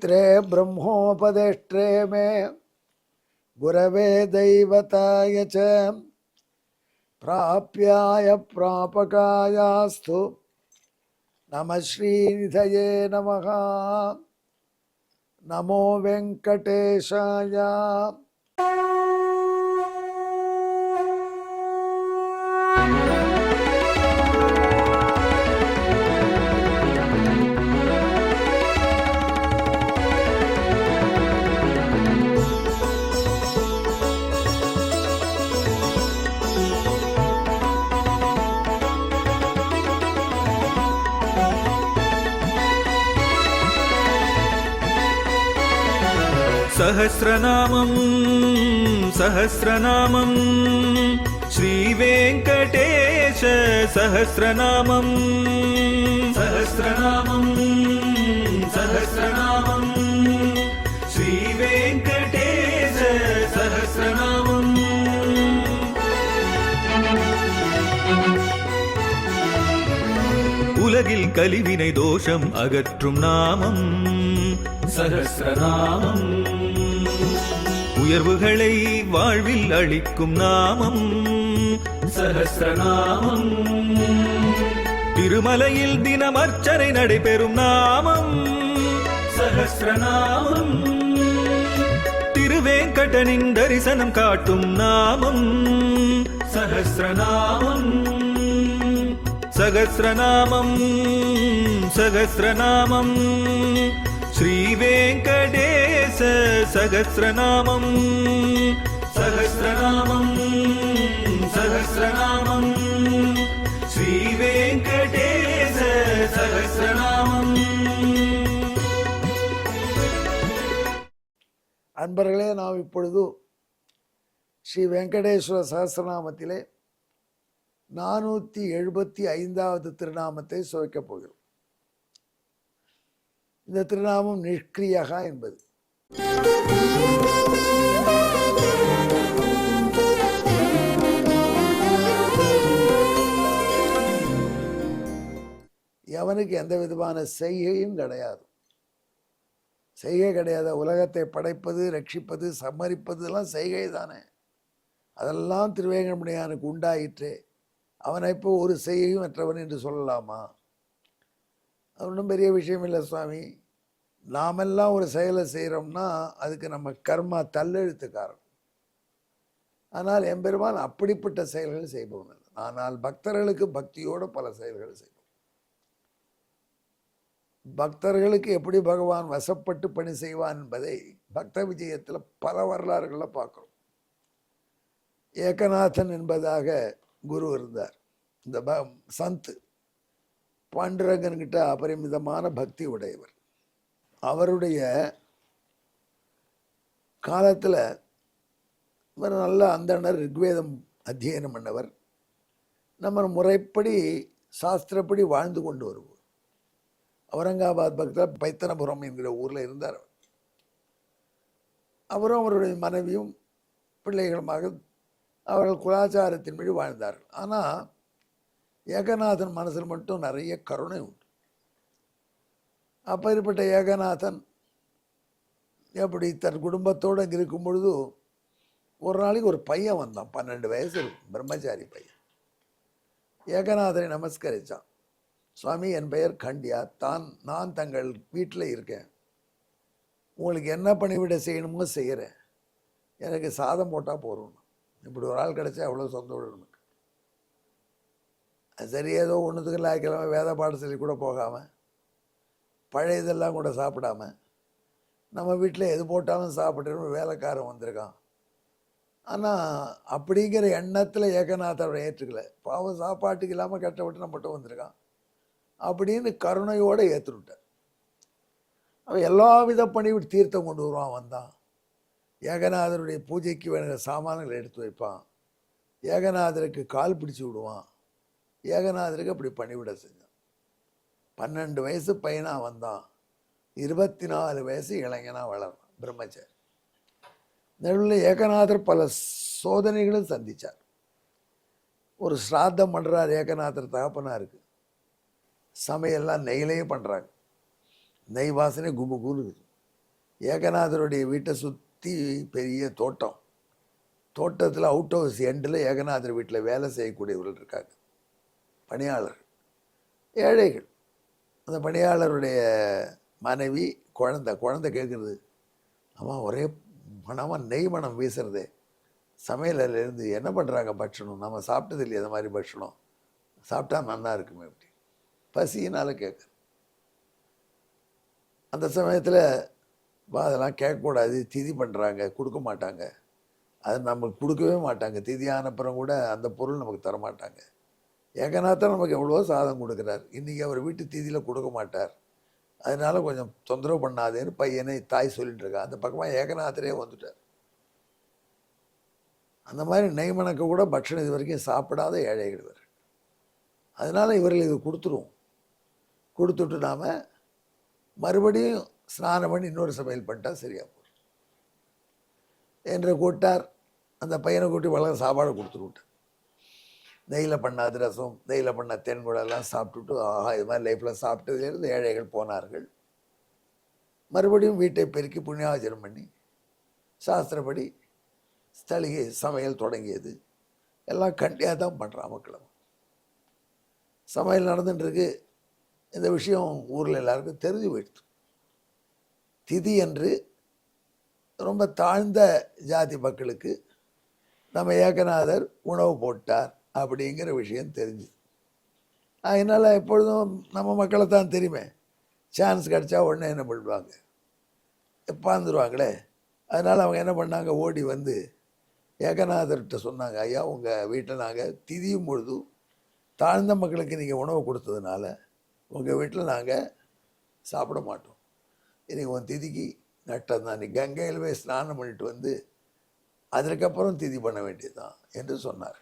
पित्रे ब्रह्मोपदेष्ट्रे मे गुरवे दैवताय च प्राप्याय प्रापकायास्तु नमः श्रीनिधये नमः। नमो वेंकटेशाय। सहस्रनामं सहस्रनामं श्रीवेङ्कटेश सहस्रनामं सहस्रनामं सहस्रनामं श्रीवेङ्कटेश सहस्रनामम्। உலகில் கலிவினை தோஷம் அகற்றும் நாமம் சஹஸ்ரநாமம். உயர்வுகளை வாழ்வில் அளிக்கும் நாமம் சஹஸ்ரநாமம். திருமலையில் தினம் அர்ச்சனை நடைபெறும் நாமம் சஹஸ்ரநாமம். திருவேங்கடனின் தரிசனம் காட்டும் நாமம் சஹஸ்ரநாமம். சகஸ்ரநாமம் சகஸ்ரநாமம் ஸ்ரீவேங்கடேச சகஸ்ரநாமம் சகஸ்ரநாமம் சகஸ்ரநாமம் ஸ்ரீவேங்கடேச சகஸ்ரநாமம். அன்பர்களே, நாம் இப்பொழுது ஸ்ரீ வெங்கடேஸ்வர சகஸ்ரநாமத்திலே 475வது திருநாமத்தை சுவைக்கப் போகிறோம். இந்த திருநாமம் நிஷ்கிரியகா என்பது. எவனுக்கு எந்த விதமான செய்கையும் கிடையாது. செய்கை கிடையாது. உலகத்தை படைப்பது, ரட்சிப்பது, சம்மரிப்பது எல்லாம் செய்கை தானே. அதெல்லாம் திருவேங்கடமுடியானுக்கு உண்டாயிற்றே. அவனை இப்போ ஒரு செய்கையும் மற்றவன் என்று சொல்லலாமா? அது ஒன்றும் பெரிய விஷயம் இல்லை சுவாமி. நாமெல்லாம் ஒரு செயலை செய்கிறோம்னா அதுக்கு நம்ம கர்மா தள்ளெழுத்து காரணம். ஆனால் எம்பெருமான் அப்படிப்பட்ட செயல்கள் செய்பவன். ஆனால் பக்தர்களுக்கு பக்தியோடு பல செயல்கள் செய்வோம். பக்தர்களுக்கு எப்படி பகவான் வசப்பட்டு பணி செய்வான் என்பதை பக்த விஜயத்தில் பல வரலாறுகளில் பார்க்குறோம். ஏகநாதன் என்பதாக குரு இருந்தார். இந்த சந்த் பாண்டுரங்கன்கிட்ட அபரிமிதமான பக்தி உடையவர். அவருடைய காலத்தில் இவர் நல்ல அந்தணர், ரிக்வேதம் அத்தியனம் பண்ணவர். நம்ம முறைப்படி சாஸ்திரப்படி வாழ்ந்து கொண்டு வருவோம். அவுரங்காபாத் பக்கத்தில் பைத்தனபுரம் என்கிற ஊரில் இருந்தார். அவரும் அவருடைய மனைவியும் பிள்ளைகளுமாக அவர்கள் குலாச்சாரத்தின்படி வாழ்ந்தார்கள். ஆனால் ஏகநாதன் மனசில் மட்டும் நிறைய கருணை உண்டு. அப்பேற்பட்ட ஏகநாதன் எப்படி தன் குடும்பத்தோடு இங்கே இருக்கும் பொழுது ஒரு நாளைக்கு ஒரு பையன் வந்தான். 12 வயசு இருக்கும், பிரம்மச்சாரி பையன். ஏகநாதனை நமஸ்கரித்தான். சுவாமி, என் பெயர் கண்டியா, நான் தங்கள் வீட்டில் இருக்கேன். உங்களுக்கு என்ன பணிவிட செய்யணுமோ செய்கிறேன். எனக்கு சாதம் போட்டால் போகிறோம். இப்படி ஒரு ஆள் கிடைச்சா அவ்வளோ சந்தோஷம் நமக்கு. சரி, ஏதோ ஒன்றுத்துக்கு லாய்க்கிழமை வேத பாடசாலை கூட போகாமல், பழைய இதெல்லாம் கூட சாப்பிடாம, நம்ம வீட்டில் எது போட்டாலும் சாப்பிட்டு வேலைக்காரன் வந்திருக்கான். ஆனால் அப்படிங்கிற எண்ணத்தில் ஏகநாதரை ஏற்றுக்கல. பாவம், சாப்பாட்டுக்கு இல்லாமல் கஷ்டப்பட்டு நம்மகிட்ட வந்திருக்கான் அப்படின்னு கருணையோடு ஏற்றுட்டார். அவன் எல்லா வித பணிவிட தீர்த்தம் கொண்டு வருவான். வந்தான், ஏகநாதருடைய பூஜைக்கு வேணுங்கிற சாமான்களை எடுத்து வைப்பான். ஏகநாதருக்கு கால் பிடிச்சி விடுவான். ஏகநாதருக்கு அப்படி பணிவிட செஞ்சான். 12 வயசு பையனாக வந்தான். 24 வயசு இளைஞனாக வளர்ந்தான், பிரம்மச்சாரி. நடுவில் ஏகநாதர் பல சோதனைகளும் சந்தித்தார். ஒரு ஸ்ராத்தம் பண்ணுறார் ஏகநாதர் தகப்பனாருக்கு. சமையல்லாம் நெய்யிலேயே பண்ணுறாங்க. நெய் வாசனை கும்பு கூறுது. ஏகநாதருடைய வீட்டை சுற்றி பெரிய தோட்டம். தோட்டத்தில் அவுட் ஹவுஸ் எண்டில் ஏகநாதர் வீட்டில் வேலை செய்யக்கூடியவர்கள் இருக்காங்க, பணியாளர், ஏழைகள். அந்த பணியாளருடைய மனைவி குழந்தை கேட்குறது, அம்மா ஒரே மனமாக நெய் மனம் வீசுறது, சமையலிருந்து என்ன பண்ணுறாங்க பட்சணம், நம்ம சாப்பிட்டது இல்லையா அந்த மாதிரி பட்சணம், சாப்பிட்டா நல்லா இருக்குமே அப்படி பசியினால் கேட்குறது. அந்த சமயத்தில் அதெல்லாம் கேட்கக்கூடாது, திதி பண்ணுறாங்க, கொடுக்க மாட்டாங்க, அது நமக்கு கொடுக்கவே மாட்டாங்க, திதி ஆனப்புறம் கூட அந்த பொருள் நமக்கு தரமாட்டாங்க. ஏகநாதர் நமக்கு எவ்வளோ சாதம் கொடுக்குறார், இன்றைக்கி அவர் வீட்டு திதியில் கொடுக்க மாட்டார், அதனால கொஞ்சம் தொந்தரவு பண்ணாதேன்னு பையனை தாய் சொல்லிட்டு இருக்கா. அந்த பக்கமாக ஏகநாதரே வந்துட்டார். அந்த மாதிரி நெய்மணக்க கூட பட்சணம் இது வரைக்கும் சாப்பிடாத ஏழைகள் இவர். அதனால் இவர்கள் இது கொடுத்துட்டு நாம் மறுபடியும் ஸ்நானம் பண்ணி இன்னொரு சமையல் பண்ணிட்டா சரியா போகும் என்று கூட்டார். அந்த பையனை கூட்டி வளர சாப்பாடு கொடுத்துட்டு விட்டார். நெய்யில் பண்ண அதிரசம், நெய்யில் பண்ண தென்குழெல்லாம் சாப்பிட்டுட்டு, ஆஹா இது மாதிரி லைஃப்பில் சாப்பிட்டதுலேருந்து ஏழைகள் போனார்கள். மறுபடியும் வீட்டை பெருக்கி புண்ணியாவச்சனம் பண்ணி சாஸ்திரப்படி ஸ்தலிகை சமையல் தொடங்கியது. எல்லாம் கண்டியாக தான் பண்ணுறான் மக்களும். சமையல் நடந்துட்டுருக்கு. இந்த விஷயம் ஊரில் எல்லாருக்கும் தெரிஞ்சு போயிடுது. திதி என்று ரொம்ப தாழ்ந்த ஜாதி மக்களுக்கு நம்ம ஏகநாதர் உணவு போட்டார் அப்படிங்கிற விஷயம் தெரிஞ்சுது. அதனால் எப்பொழுதும் நம்ம மக்களை தான் தெரியுமே, சான்ஸ் கிடச்சா உடனே என்ன பண்ணுவாங்க, எப்பாந்துருவாங்களே. அதனால் அவங்க என்ன பண்ணாங்க, ஓடி வந்து ஏகநாதர்கிட்ட சொன்னாங்க, ஐயா உங்கள் வீட்டில் நாங்கள் திதியும் பொழுது தாழ்ந்த மக்களுக்கு நீங்கள் உணவு கொடுத்ததுனால உங்கள் வீட்டில் நாங்கள் சாப்பிட மாட்டோம், இன்றைக்கி உன் திதிக்கு நட்டம் தான், நீ கங்கையில் போய் ஸ்நானம் பண்ணிட்டு வந்து அதற்கப்புறம் திதி பண்ண வேண்டியதுதான் என்று சொன்னார்.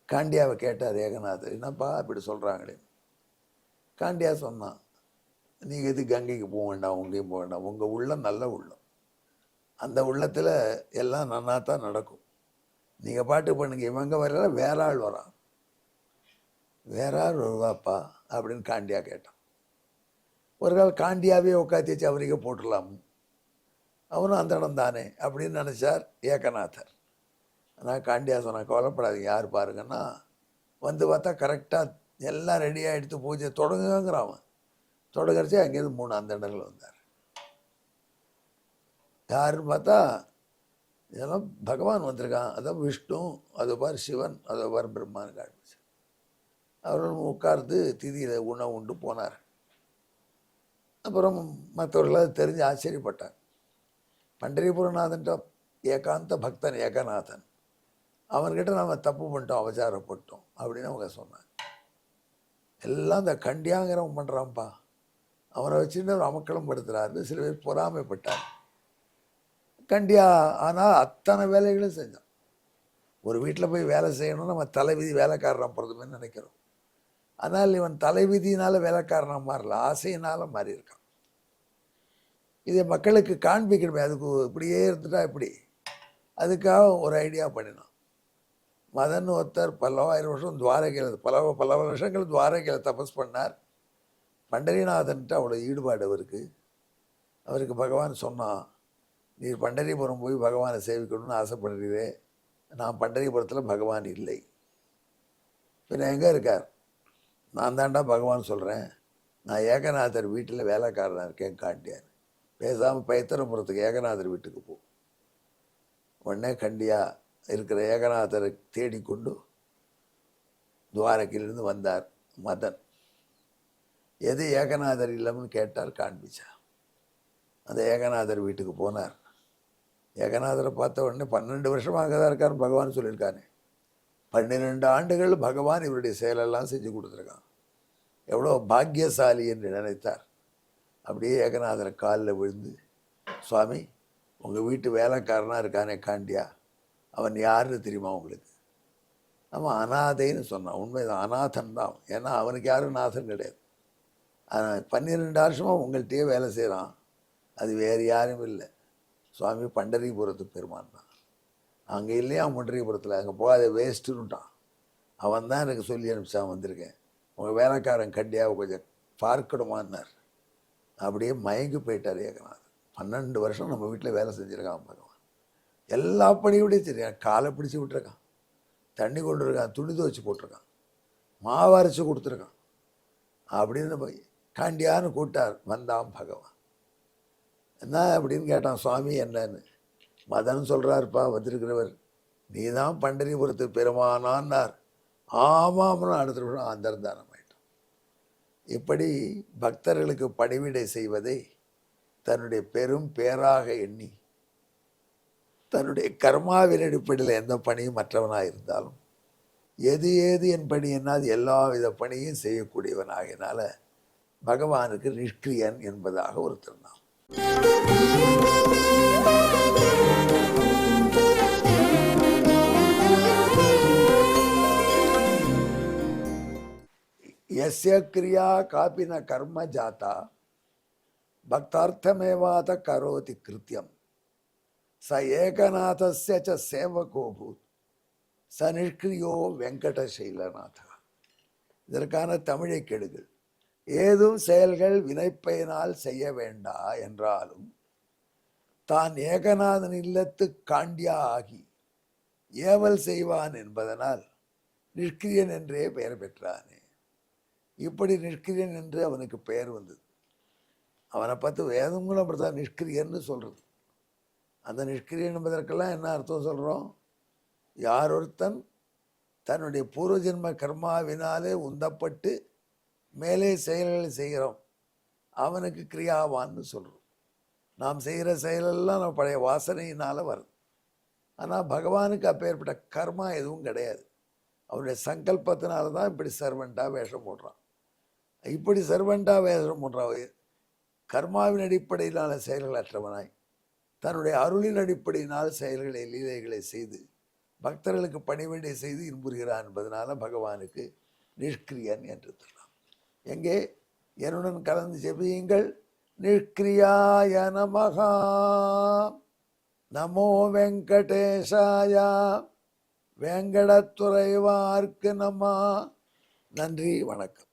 காண்டியாவை கேட்டார் ஏகநாதர், என்னப்பா இப்படி சொல்கிறாங்களே. காண்டியா சொன்னான், நீங்கள் எது கங்கைக்கு போக வேண்டாம், உங்கேயும் போக வேண்டாம், உங்கள் உள்ளம் நல்ல உள்ளம், அந்த உள்ளத்தில் எல்லாம் நன்னா தான் நடக்கும், நீங்கள் பாட்டு பண்ணுங்க. இவங்க வரல, வேற ஆள் வரான். வேற ஆள் வருவாப்பா அப்படின்னு காண்டியா கேட்டான். ஒரு கால் காண்டியாவே உட்காந்து வச்சு அவருக்கே போட்டுடலாம், அவனும் அந்த இடம் தானே அப்படின்னு நினச்சார் ஏகநாதர். ஆனால் காண்டியா சொன்னால் கவலைப்படாதீங்க, யார் பாருங்கன்னா வந்து பார்த்தா கரெக்டாக எல்லாம் ரெடியாக எடுத்து பூஜை தொடங்குங்கிறான். தொடங்கரிச்சு அங்கேருந்து 3 அந்த இடங்கள் வந்தார். யாருன்னு பார்த்தா இதெல்லாம் பகவான் வந்திருக்கான், அதான் விஷ்ணு, அது பார் சிவன், அதை பார் பிரம்மான்னு காண்பிச்சு. அவர்கள் உட்கார்ந்து திதியில் உணவு உண்டு போனார். அப்புறம் மற்றவர்கள் தெரிஞ்சு ஆச்சரியப்பட்டார். பண்டரிபுரநாதன்ட்ட ஏகாந்த பக்தன் ஏகநாதன், அவன்கிட்ட நம்ம தப்பு பண்ணிட்டோம், அவசாரப்பட்டோம் அப்படின்னு அவங்க சொன்னாங்க. எல்லாம் இந்த கண்டியாங்கிறவன் பண்ணுறான்ப்பா, அவனை வச்சுட்டு ஒரு அமக்களம் படுத்துகிறாரு. சில பேர் பொறாமைப்பட்டார். கண்டியா ஆனால் அத்தனை வேலைகளும் செஞ்சான். ஒரு வீட்டில் போய் வேலை செய்யணும்னு நம்ம தலைவிதி வேலைக்காரனாக போகிறதுமே நினைக்கிறோம். ஆனால் இவன் தலைவிதியினால் வேலைக்காரனாக மாறல, ஆசையினால் மாறி இருக்கான். இதை மக்களுக்கு காண்பிக்கணுமே, அதுக்கு இப்படியே இருந்துட்டா இப்படி, அதுக்காக ஒரு ஐடியா பண்ணினான். மதன் ஒருத்தர் பல்லாயிரம் வருஷம் துவாரகையில் பல வருஷங்கள் துவாரகையில் தபஸ் பண்ணார். பண்டரிநாதன்ட்டு அவ்வளோ ஈடுபாடு அவருக்கு பகவான் சொன்னான், நீர் பண்டரிபுரம் போய் பகவானை சேவிக்கணும்னு ஆசைப்படுறீரே, நான் பண்டரிபுரத்தில் பகவான் இல்லை, பின்ன எங்கே இருக்கார், நான் தாண்டா பகவான் சொல்கிறேன், நான் ஏகநாதர் வீட்டில் வேலைக்காரனாக இருக்கேன் காண்டியார், பேசாமல் பைத்தரபுரத்துக்கு ஏகநாதர் வீட்டுக்கு போ. உடனே கண்டியா இருக்கிற ஏகநாதரை தேடிக்கொண்டு துவாரகையிலிருந்து வந்தார் மதன். எது ஏகநாதர் இல்லைன்னு கேட்டார், காண்பிச்சா. அந்த ஏகநாதர் வீட்டுக்கு போனார். ஏகநாதரை பார்த்த உடனே 12 வருஷமாக அங்கே தான் இருக்காருன்னு பகவான் சொல்லியிருக்கானே. 12 ஆண்டுகள் பகவான் இவருடைய செயலெல்லாம் செஞ்சு கொடுத்துருக்கான். எவ்வளோ பாக்கியசாலி என்று நினைத்தார். அப்படியே ஏகநாதரை காலில் விழுந்து, சுவாமி உங்கள் வீட்டு வேலைக்காரனாக இருக்கானே காண்டியா, அவன் யாருன்னு தெரியுமா உங்களுக்கு? அவன் அநாதைன்னு சொன்னான். உண்மைதான், அநாதன் தான். ஏன்னா அவனுக்கு யாரும் நாதன் கிடையாது. 12 வருஷமாக உங்கள்கிட்டயே வேலை செய்கிறான், அது வேறு யாரும் இல்லை, சுவாமி பண்டரிபுரத்து பெருமான் தான். அங்கே இல்லையா பண்டரிபுரத்தில், அங்கே போகாத வேஸ்ட்டுன்னுட்டான். அவன் தான் எனக்கு சொல்லி அனுப்பிச்சான், வந்திருக்கேன், உங்கள் வேலைக்காரன் கண்டியாக கொஞ்சம் பார்க்கணுமான்னார். அப்படியே மயங்கி போயிட்டார் ஏகநாதன். 12 வருஷம் நம்ம வீட்டில் வேலை செஞ்சுருக்கான் பகவான். எல்லா பணியோடையும் தெரியும். காலை பிடிச்சி விட்டுருக்கான், தண்ணி கொண்டு இருக்கான், துணி துவச்சி போட்டிருக்கான், மாவு அரைச்சி கொடுத்துருக்கான். அப்படின்னு போய் காண்டியான்னு கூட்டார். வந்தான் பகவான். என்ன அப்படின்னு கேட்டான், சுவாமி என்னன்னு. மதன் சொல்கிறாருப்பா வந்திருக்கிறவர், நீ தான் பண்டரிபுரத்து பெருமானான்னார். ஆமாம்னு அடுத்த நிமிஷம் அந்தர்தானம் ஆயிட்டான். இப்படி பக்தர்களுக்கு பணிவிடை செய்வதை தன்னுடைய பெரும் பேராக எண்ணி தன்னுடைய கர்மாவின் அடிப்படையில் எந்த பணியும் மற்றவனாக இருந்தாலும் எது என் பணி என்ன அது எல்லா வித பணியும் செய்யக்கூடியவனாகினால பகவானுக்கு நிஷ்கிரியன் என்பதாக ஒரு திருநாமம். यस्य क्रिया कापि न कर्म जाता भक्तार्थमेवात करोति कृत्यम स एकनाथस्य च सेवको भूत स निष्क्रियो வெங்கடசைலநாத. இதற்கான தமிழை கெடுகள். ஏதும் செயல்கள் வினைப்பயனால் செய்ய வேண்டா என்றாலும் தான் ஏகநாதன் இல்லத்து காண்டியா ஆகி ஏவல் செய்வான் என்பதனால் நிஷ்கிரியன் என்றே பெயர் பெற்றானே. இப்படி நிஷ்கிரியன் என்று அவனுக்கு பெயர் வந்தது. அவனை பார்த்து வேதங்களும் அப்படித்தான் நிஷ்கிரியன்னு சொல்கிறது. அந்த நிஷ்கிரியன் என்பதற்கெல்லாம் என்ன அர்த்தம் சொல்கிறோம்? யார் ஒருத்தன் தன்னுடைய பூர்வ ஜென்ம கர்மாவினாலே உந்தப்பட்டு மேலே செயல்களை செய்கிறோம் அவனுக்கு கிரியாவான்னு சொல்கிறோம். நாம் செய்கிற செயலெல்லாம் நம்ம பழைய வாசனையினால் வருது. ஆனால் பகவானுக்கு அப்பேற்பட்ட கர்மா எதுவும் கிடையாது. அவனுடைய சங்கல்பத்தினால தான் இப்படி சர்வெண்ட்டாக வேஷம் போடுறான். இப்படி சர்வெண்ட்டாக வேஷம் போடுறான். கர்மாவின் அடிப்படையிலான செயல்கள் அற்றவனாய் தன்னுடைய அருளின் அடிப்படையினால் செயல்களை லீலைகளை செய்து பக்தர்களுக்கு பணிவிடை செய்து இன்புறுகிறான் என்பதனால பகவானுக்கு நிஷ்கிரியன் என்று சொல்லலாம். எங்கே என்னுடன் கலந்து செபியுங்கள். நிஷ்கிரியாய நமஹா. நமோ வெங்கடேசாயா. வேங்கடத்துறைவார்க்கு நம. நன்றி, வணக்கம்.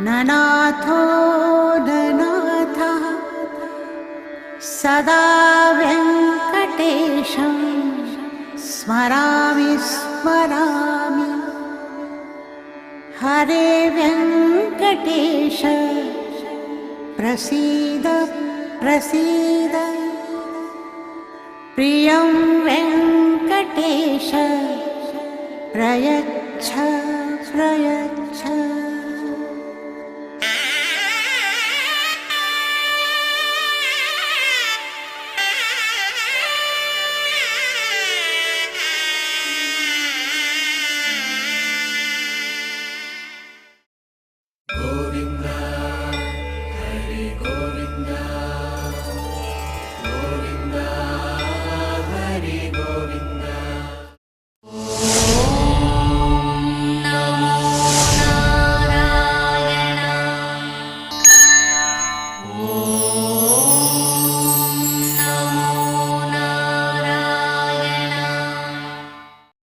ननाथो ननाथः सदा वेङ्कटेशं स्मरामि स्मरामि. हरे वेङ्कटेश प्रसीद प्रसीद. प्रियं वेङ्कटेश प्रयच्छ प्रयच्छ.